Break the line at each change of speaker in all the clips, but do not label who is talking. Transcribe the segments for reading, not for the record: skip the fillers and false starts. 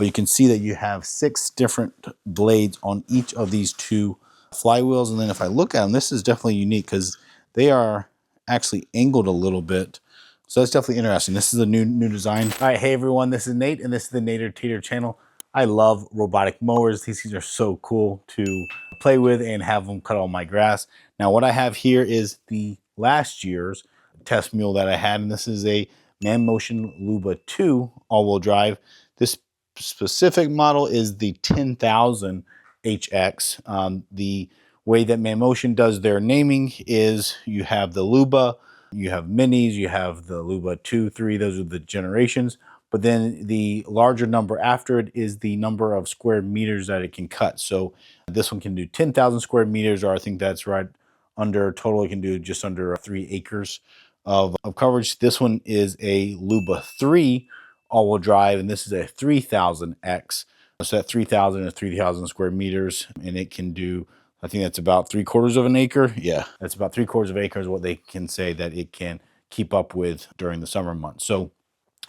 but you can see that you have 6 different blades on each of these 2 flywheels. And then if I look at them, this is definitely unique because they are actually angled a little bit. So that's definitely interesting. This is a new design. All right, hey everyone, this is Nate, and this is the netRTK channel. I love robotic mowers. These things are so cool to play with and have them cut all my grass. Now, what I have here is the last year's test mule that I had, and this is a Mammotion Luba 2 all-wheel drive. This specific model is the 10,000 HX. The way that Mammotion does their naming is you have the Luba, you have minis, you have the Luba 2, 3, those are the generations. But then the larger number after it is the number of square meters that it can cut. So this one can do 10,000 square meters, or I think that's right under total, it can do just under 3 acres of coverage. This one is a Luba 3 all-wheel drive, and this is a 3000X. So that 3,000 is 3,000 square meters, and it can do, I think that's about 3/4 of an acre. Yeah, that's about 3/4 of an acre is what they can say that it can keep up with during the summer months. So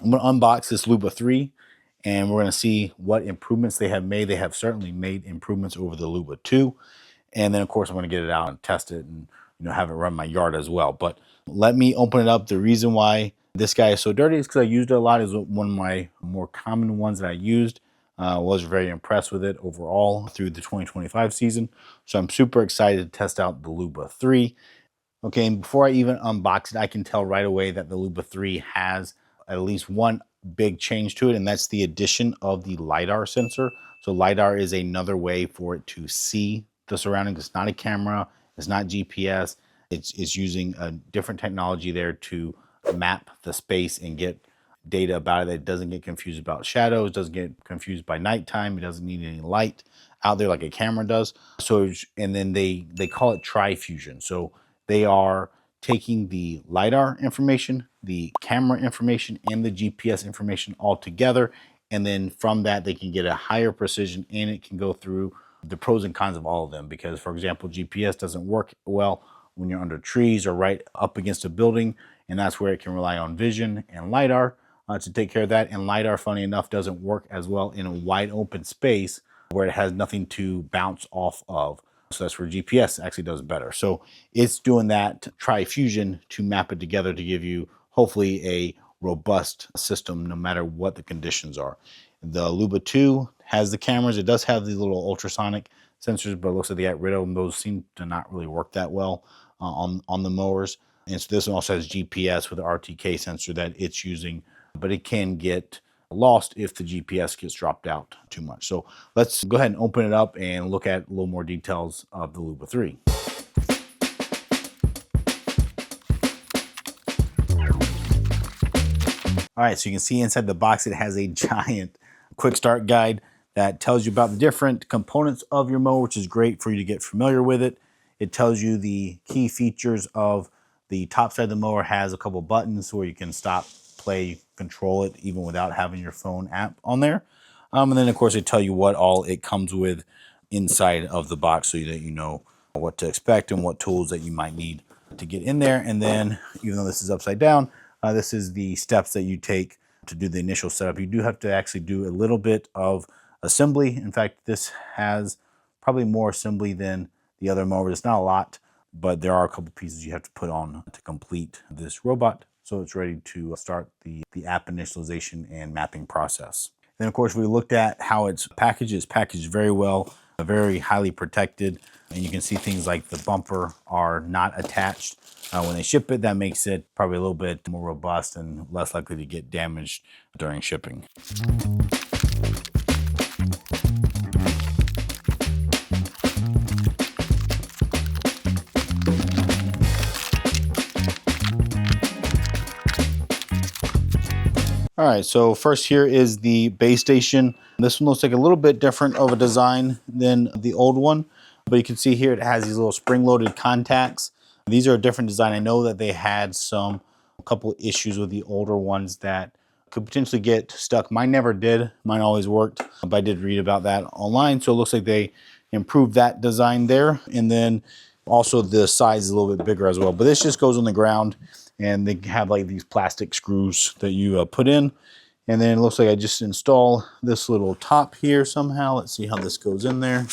I'm going to unbox this Luba 3, and we're going to see what improvements they have made. They have certainly made improvements over the Luba 2. And then, of course, I'm going to get it out and test it and have it run my yard as well. But let me open it up. The reason why this guy is so dirty is because I used it a lot. Is one of my more common ones that I used. Was very impressed with it overall through the 2025 season. So I'm super excited to test out the Luba 3. Okay, and before I even unbox it, I can tell right away that the Luba 3 has at least one big change to it, and that's the addition of the LiDAR sensor. So LiDAR is another way for it to see the surroundings. It's not a camera, it's not GPS. It's using a different technology there to map the space and get data about it. That it doesn't get confused about shadows, doesn't get confused by nighttime. It doesn't need any light out there like a camera does. So, and then they call it TriFusion. So they are taking the LiDAR information, the camera information, and the GPS information all together. And then from that, they can get a higher precision, and it can go through the pros and cons of all of them. Because, for example, GPS doesn't work well when you're under trees or right up against a building. And that's where it can rely on vision and LiDAR to take care of that. And LiDAR, funny enough, doesn't work as well in a wide open space where it has nothing to bounce off of. So that's where GPS actually does better. So it's doing that TriFusion to map it together to give you hopefully a robust system no matter what the conditions are. The Luba 2 has the cameras. It does have these little ultrasonic sensors, but it looks like they got rid of them. Those seem to not really work that well on the mowers. And so this one also has GPS with the RTK sensor that it's using, but it can get lost if the GPS gets dropped out too much. So let's go ahead and open it up and look at a little more details of the Luba 3. All right, so you can see inside the box it has a giant quick start guide that tells you about the different components of your mower, which is great for you to get familiar with it. It tells you the key features of the top side of the mower. Has a couple buttons where you can stop, play, control it even without having your phone app on there. And then, of course, they tell you what all it comes with inside of the box so that you know what to expect and what tools that you might need to get in there. And then, even though this is upside down, this is the steps that you take to do the initial setup. You do have to actually do a little bit of assembly. In fact, this has probably more assembly than the other mowers. It's not a lot, but there are a couple pieces you have to put on to complete this robot so it's ready to start the app initialization and mapping process. Then, of course, we looked at how it's packaged. It's packaged very well, very highly protected. And you can see things like the bumper are not attached when they ship it. That makes it probably a little bit more robust and less likely to get damaged during shipping. All right, so first here is the base station. This one looks like a little bit different of a design than the old one, but you can see here it has these little spring-loaded contacts. These are a different design. I know that they had a couple issues with the older ones that could potentially get stuck. Mine never did. Mine always worked, but I did read about that online. So it looks like they improved that design there. And then also the size is a little bit bigger as well. But this just goes on the ground, and they have like these plastic screws that you put in. And then it looks like I just install this little top here somehow. Let's see how this goes in there.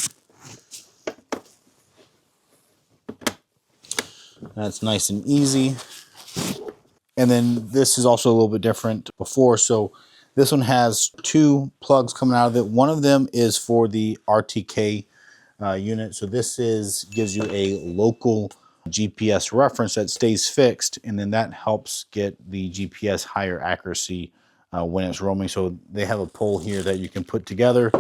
That's nice and easy. And then this is also a little bit different before. So this one has two plugs coming out of it. One of them is for the RTK unit. So this gives you a local GPS reference that stays fixed, and then that helps get the GPS higher accuracy when it's roaming. So they have a pole here that you can put together,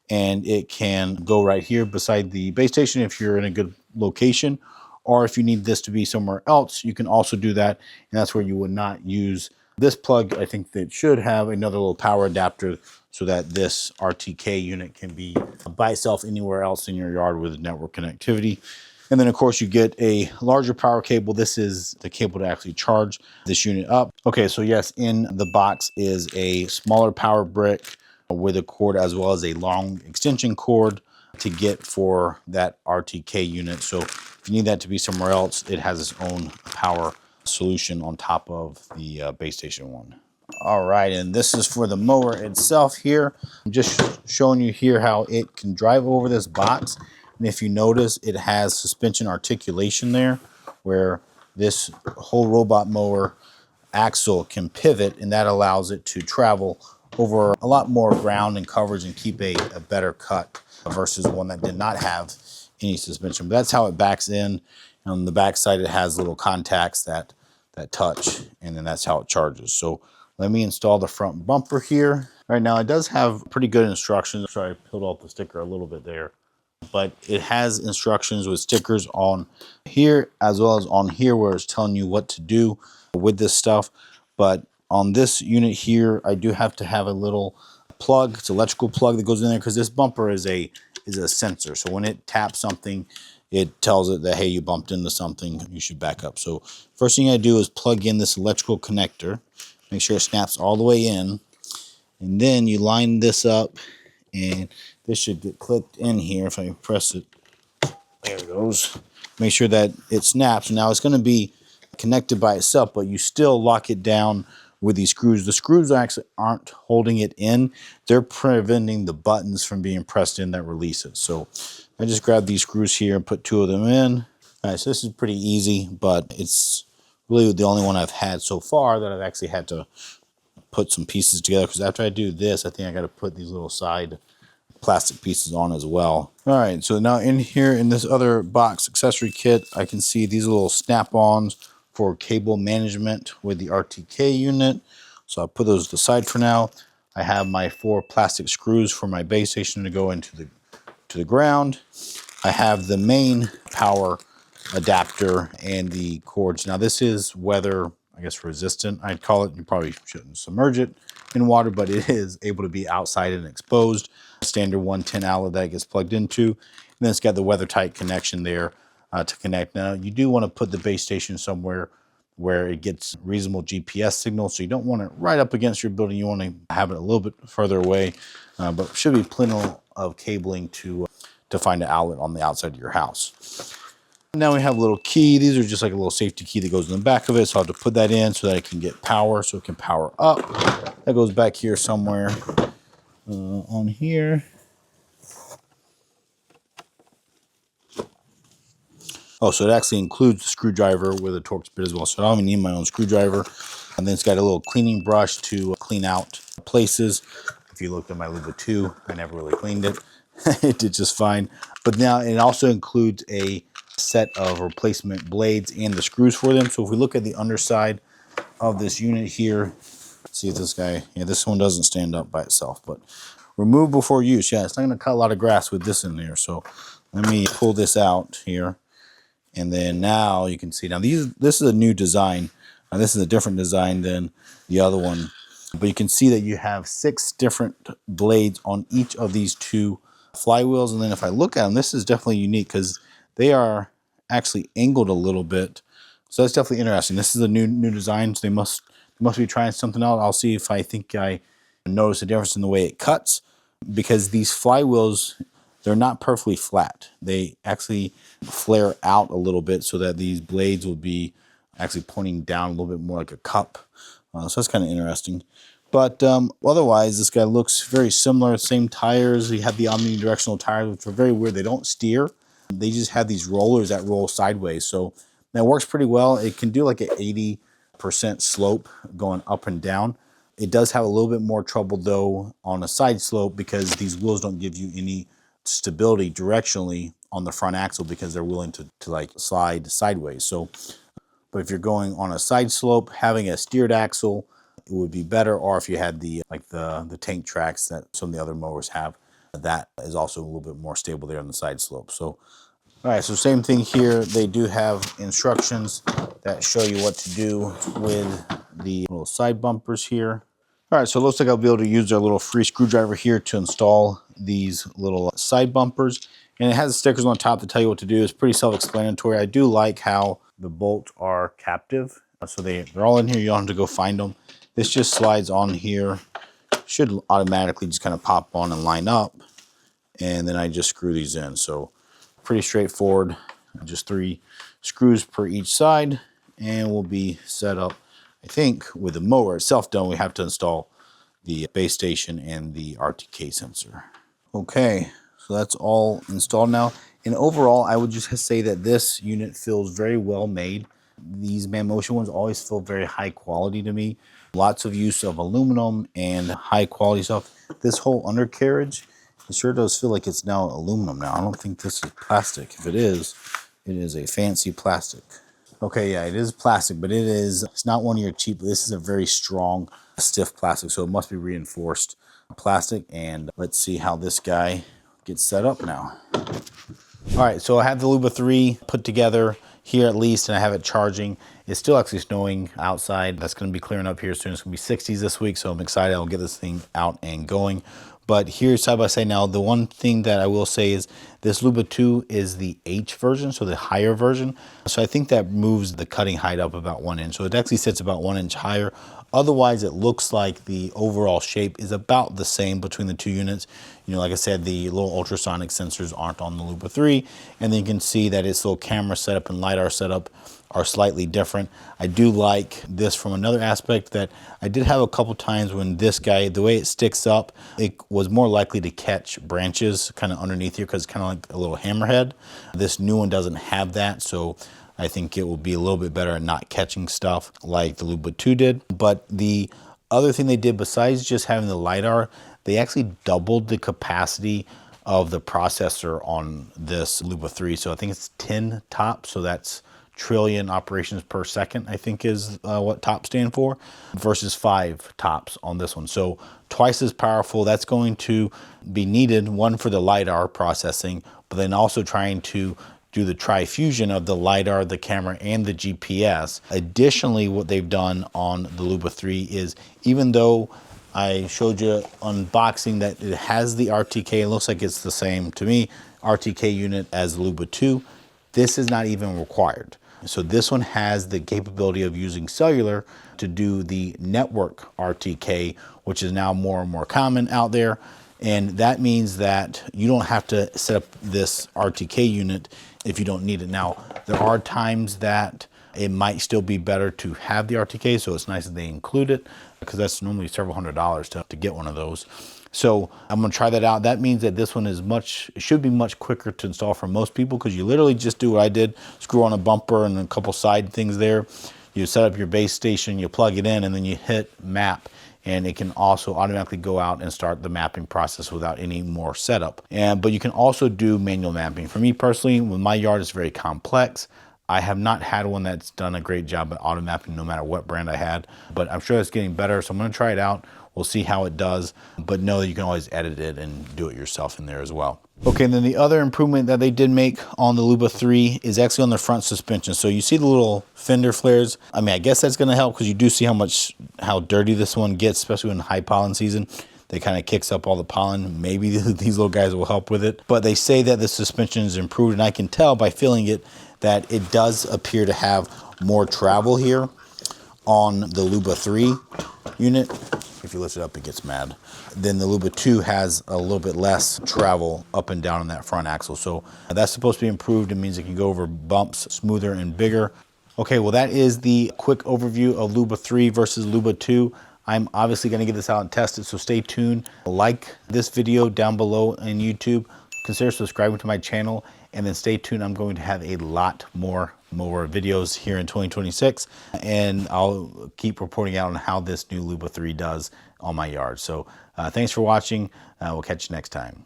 and it can go right here beside the base station if you're in a good location, or if you need this to be somewhere else, you can also do that, and that's where you would not use this plug. I think that should have another little power adapter so that this RTK unit can be by itself anywhere else in your yard with network connectivity. And then of course you get a larger power cable. This is the cable to actually charge this unit up. Okay, so yes, in the box is a smaller power brick with a cord as well as a long extension cord to get for that RTK unit. So if you need that to be somewhere else, it has its own power solution on top of the base station one. All right, and this is for the mower itself here. I'm just showing you here how it can drive over this box. And if you notice, it has suspension articulation there where this whole robot mower axle can pivot, and that allows it to travel over a lot more ground and coverage and keep a better cut versus one that did not have any suspension. But that's how it backs in. On the back side, it has little contacts that touch, and then that's how it charges. So let me install the front bumper here. Right now, it does have pretty good instructions. Sorry, I peeled off the sticker a little bit there. But it has instructions with stickers on here as well as on here where it's telling you what to do with this stuff. But on this unit here, I do have to have a little plug. It's an electrical plug that goes in there because this bumper is a sensor. So when it taps something, it tells it that, hey, you bumped into something, you should back up. So first thing I do is plug in this electrical connector, make sure it snaps all the way in, and then you line this up, and this should get clicked in here. If I press it, there it goes. Make sure that it snaps. Now it's going to be connected by itself, but you still lock it down with these screws. The screws actually aren't holding it in. They're preventing the buttons from being pressed in that release it. So I just grabbed these screws here and put two of them in. All right, so this is pretty easy, but it's really the only one I've had so far that I've actually had to put some pieces together, because after I do this, I think I got to put these little side plastic pieces on as well. All right, so now in here in this other box accessory kit, I can see these little snap-ons for cable management with the RTK unit. So I'll put those to the side for now. I have my 4 plastic screws for my base station to go into the ground. I have the main power adapter and the cords. Now this is weather, I guess, resistant, I'd call it. You probably shouldn't submerge it in water, but it is able to be outside and exposed. Standard 110 outlet that gets plugged into. And then it's got the weather tight connection there to connect. Now you do want to put the base station somewhere where it gets reasonable GPS signal. So you don't want it right up against your building. You want to have it a little bit further away, but should be plenty of cabling to find an outlet on the outside of your house. Now we have a little key. These are just like a little safety key that goes in the back of it. So I'll have to put that in so that it can get power, so it can power up. That goes back here somewhere on here. Oh, so it actually includes the screwdriver with a Torx bit as well. So I don't even need my own screwdriver. And then it's got a little cleaning brush to clean out places. If you looked at my Luba 2, I never really cleaned it. It did just fine. But now it also includes a set of replacement blades and the screws for them. So if we look at the underside of this unit here, see if this guy, yeah, this one doesn't stand up by itself, but remove before use. Yeah, it's not going to cut a lot of grass with this in there. So let me pull this out here. And then now you can see, now this is a new design. This is a different design than the other one. But you can see that you have 6 different blades on each of these 2 flywheels. And then if I look at them, this is definitely unique because they are actually angled a little bit. So that's definitely interesting. This is a new design. So they must be trying something out. I'll see if I think I notice a difference in the way it cuts, because these flywheels, they're not perfectly flat. They actually flare out a little bit so that these blades will be actually pointing down a little bit more like a cup. So that's kind of interesting. But otherwise, this guy looks very similar. Same tires. You have the omnidirectional tires, which are very weird. They don't steer. They just have these rollers that roll sideways. So that works pretty well. It can do like an 80% slope going up and down. It does have a little bit more trouble though on a side slope because these wheels don't give you any stability directionally on the front axle because they're willing to like slide sideways. So, but if you're going on a side slope, having a steered axle, it would be better. Or if you had the like the tank tracks that some of the other mowers have, that is also a little bit more stable there on the side slope. So, all right, so same thing here. They do have instructions that show you what to do with the little side bumpers here. All right, so it looks like I'll be able to use our little free screwdriver here to install these little side bumpers. And it has stickers on top to tell you what to do. It's pretty self-explanatory. I do like how the bolts are captive. So they're all in here. You don't have to go find them. This just slides on here. Should automatically just kind of pop on and line up. And then I just screw these in. So pretty straightforward. Just 3 screws per each side. And we'll be set up. I think with the mower itself done, we have to install the base station and the RTK sensor. Okay, so that's all installed now. And overall, I would just say that this unit feels very well made. These Mammotion ones always feel very high quality to me. Lots of use of aluminum and high quality stuff. This whole undercarriage, it sure does feel like it's now aluminum now. I don't think this is plastic. If it is a fancy plastic. Okay, yeah, it is plastic, but it's not one of your cheap. This is a very strong, stiff plastic, so it must be reinforced plastic. And let's see how this guy gets set up now. All right, so I have the Luba 3 put together here at least, and I have it charging. It's still actually snowing outside. That's going to be clearing up here soon. It's going to be 60s this week, so I'm excited. I'll get this thing out and going. But here, side by side now, the one thing that I will say is this Luba 2 is the H version, so the higher version. So I think that moves the cutting height up about 1 inch. So it actually sits about 1 inch higher. Otherwise, it looks like the overall shape is about the same between the two units. You know, like I said, the little ultrasonic sensors aren't on the Luba 3. And then you can see that its little camera setup and LiDAR setup are slightly different. I do like this from another aspect that I did have a couple times when this guy, the way it sticks up, it was more likely to catch branches kind of underneath here because it's kind of like a little hammerhead. This new one doesn't have that, so I think it will be a little bit better at not catching stuff like the Luba 2 did. But the other thing they did besides just having the LiDAR, they actually doubled the capacity of the processor on this Luba 3. So I think it's 10 TOPS, so that's trillion operations per second, I think is what TOPS stand for, versus 5 TOPS on this one. So twice as powerful. That's going to be needed, one for the LiDAR processing, but then also trying to do the TriFusion of the LiDAR, the camera, and the GPS. Additionally, what they've done on the Luba 3 is, even though I showed you unboxing that it has the RTK, it looks like it's the same to me, RTK unit as the Luba 2, this is not even required. So this one has the capability of using cellular to do the network RTK, which is now more and more common out there. And that means that you don't have to set up this RTK unit if you don't need it. Now, there are times that it might still be better to have the RTK, so it's nice that they include it because that's normally several $100s to get one of those. So I'm gonna try that out. That means that this one is should be much quicker to install for most people because you literally just do what I did, screw on a bumper and a couple side things there. You set up your base station, you plug it in, and then you hit map. And it can also automatically go out and start the mapping process without any more setup. But you can also do manual mapping. For me personally, with my yard, it's very complex. I have not had one that's done a great job at auto mapping no matter what brand I had, but I'm sure it's getting better. So I'm gonna try it out. We'll see how it does, but know that you can always edit it and do it yourself in there as well. Okay, and then the other improvement that they did make on the Luba 3 is actually on the front suspension. So you see the little fender flares. I mean, I guess that's gonna help because you do see how dirty this one gets, especially in high pollen season. They kind of kicks up all the pollen. Maybe these little guys will help with it. But they say that the suspension is improved, and I can tell by feeling it that it does appear to have more travel here on the Luba 3 unit. If you lift it up, it gets mad. Then the Luba 2 has a little bit less travel up and down on that front axle. So that's supposed to be improved. It means it can go over bumps smoother and bigger. Okay, well, that is the quick overview of Luba 3 versus Luba 2. I'm obviously going to get this out and test it, so stay tuned. Like this video down below on YouTube. Consider subscribing to my channel, and then stay tuned. I'm going to have a lot more videos here in 2026, and I'll keep reporting out on how this new Luba 3 does on my yard. So thanks for watching. We'll catch you next time.